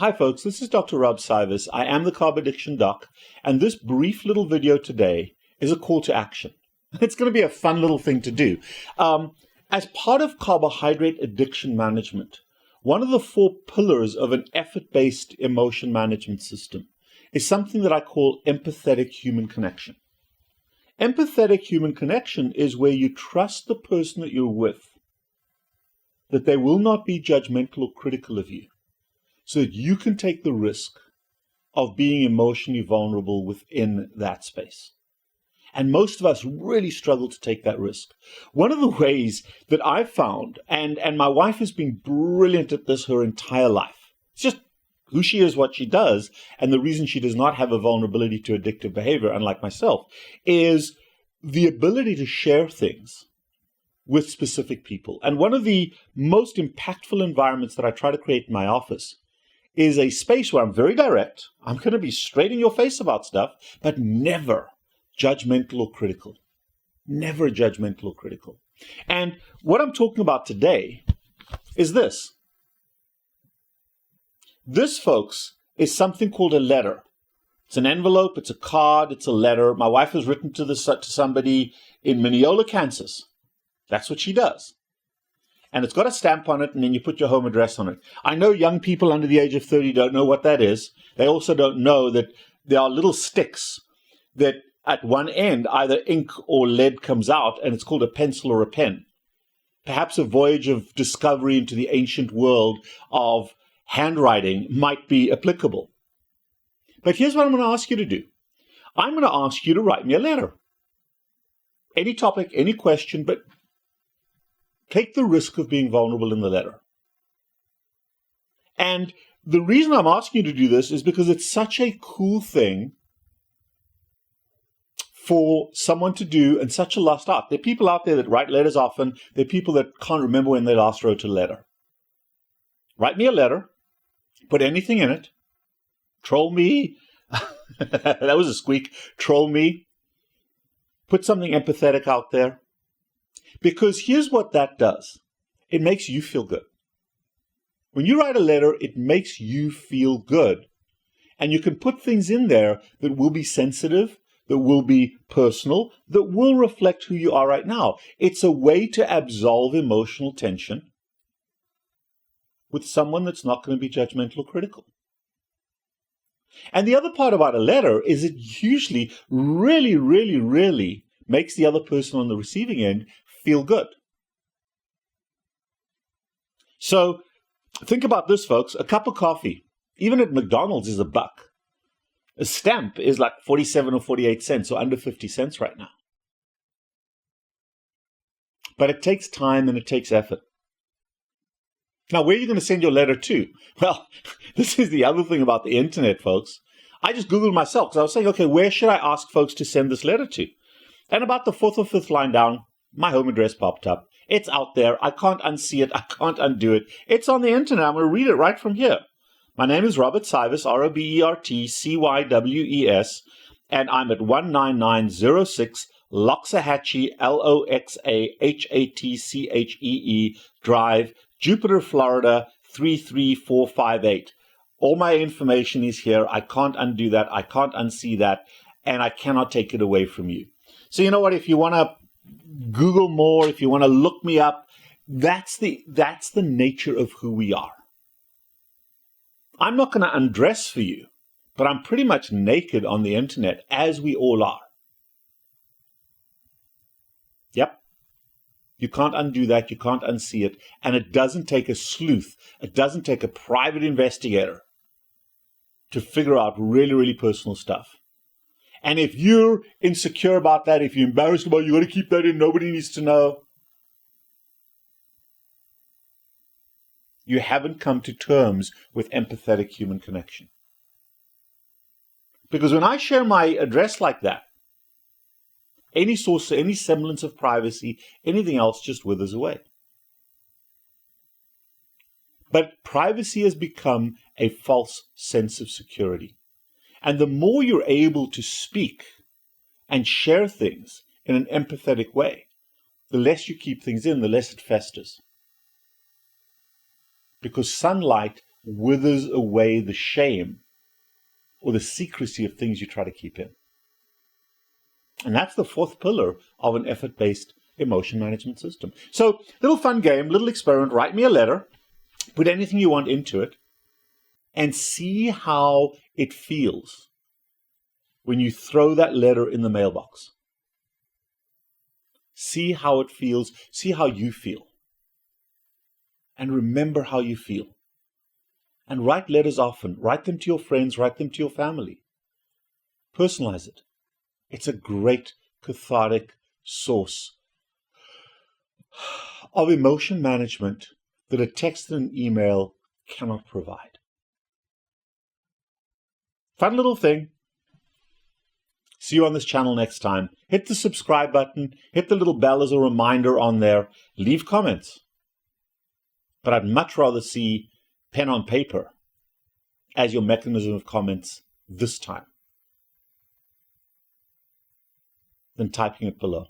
Hi folks, this is Dr. Rob Cywes. I am the Carb Addiction Doc, and this brief little video today is a call to action. It's going to be a fun little thing to do. As part of carbohydrate addiction management, one of the 4 pillars of an effort-based emotion management system is something that I call empathetic human connection. Empathetic human connection is where you trust the person that you're with, that they will not be judgmental or critical of you, so that you can take the risk of being emotionally vulnerable within that space. And most of us really struggle to take that risk. One of the ways that I've found, and my wife has been brilliant at this her entire life, it's just who she is, what she does, and the reason she does not have a vulnerability to addictive behavior, unlike myself, is the ability to share things with specific people. And one of the most impactful environments that I try to create in my office is a space where I'm very direct. I'm going to be straight in your face about stuff, but never judgmental or critical. Never judgmental or critical. And what I'm talking about today is this. This, folks, is something called a letter. It's an envelope, it's a card, it's a letter. My wife has written to somebody in Mineola, Kansas. That's what she does. And it's got a stamp on it, and then you put your home address on it. I know young people under the age of 30 don't know what that is. They also don't know that there are little sticks that at one end, either ink or lead comes out, and it's called a pencil or a pen. Perhaps a voyage of discovery into the ancient world of handwriting might be applicable. But here's what I'm going to ask you to do. I'm going to ask you to write me a letter. Any topic, any question, but take the risk of being vulnerable in the letter. And the reason I'm asking you to do this is because it's such a cool thing for someone to do and such a lost art. There are people out there that write letters often. There are people that can't remember when they last wrote a letter. Write me a letter. Put anything in it. Troll me. That was a squeak. Troll me. Put something empathetic out there. Because here's what that does. It makes you feel good. When you write a letter, it makes you feel good. And you can put things in there that will be sensitive, that will be personal, that will reflect who you are right now. It's a way to absolve emotional tension with someone that's not going to be judgmental or critical. And the other part about a letter is it usually really makes the other person on the receiving end feel good. So think about this, folks. A cup of coffee, even at McDonald's, is $1. A stamp is like 47 or 48 cents, or under 50 cents right now. But it takes time and it takes effort. Now, where are you going to send your letter to? Well, this is the other thing about the internet, folks. I just Googled myself because I was saying, okay, where should I ask folks to send this letter to? And about the 4th or 5th line down, my home address popped up. It's out there. I can't unsee it. I can't undo it. It's on the internet. I'm going to read it right from here. My name is Robert Cywes, RobertCywes, and I'm at 19906 Loxahatchee, Loxahatchee Drive, Jupiter, Florida, 33458. All my information is here. I can't undo that. I can't unsee that. And I cannot take it away from you. So you know what? If you want to Google more, if you want to look me up, that's the nature of who we are. I'm not going to undress for you, but I'm pretty much naked on the internet, as we all are. Yep. You can't undo that. You can't unsee it. And it doesn't take a sleuth. It doesn't take a private investigator to figure out really personal stuff. And if you're insecure about that, if you're embarrassed about it, you got to keep that in, nobody needs to know. You haven't come to terms with empathetic human connection. Because when I share my address like that, any source, any semblance of privacy, anything else just withers away. But privacy has become a false sense of security. And the more you're able to speak and share things in an empathetic way, the less you keep things in, the less it festers. Because sunlight withers away the shame or the secrecy of things you try to keep in. And that's the fourth pillar of an effort-based emotion management system. So, little fun game, little experiment. Write me a letter, put anything you want into it, and see how it feels when you throw that letter in the mailbox. See how it feels. See how you feel. And remember how you feel. And write letters often. Write them to your friends. Write them to your family. Personalize it. It's a great cathartic source of emotion management that a text and an email cannot provide. Fun little thing. See you on this channel next time. Hit the subscribe button. Hit the little bell as a reminder on there. Leave comments. But I'd much rather see pen on paper as your mechanism of comments this time than typing it below.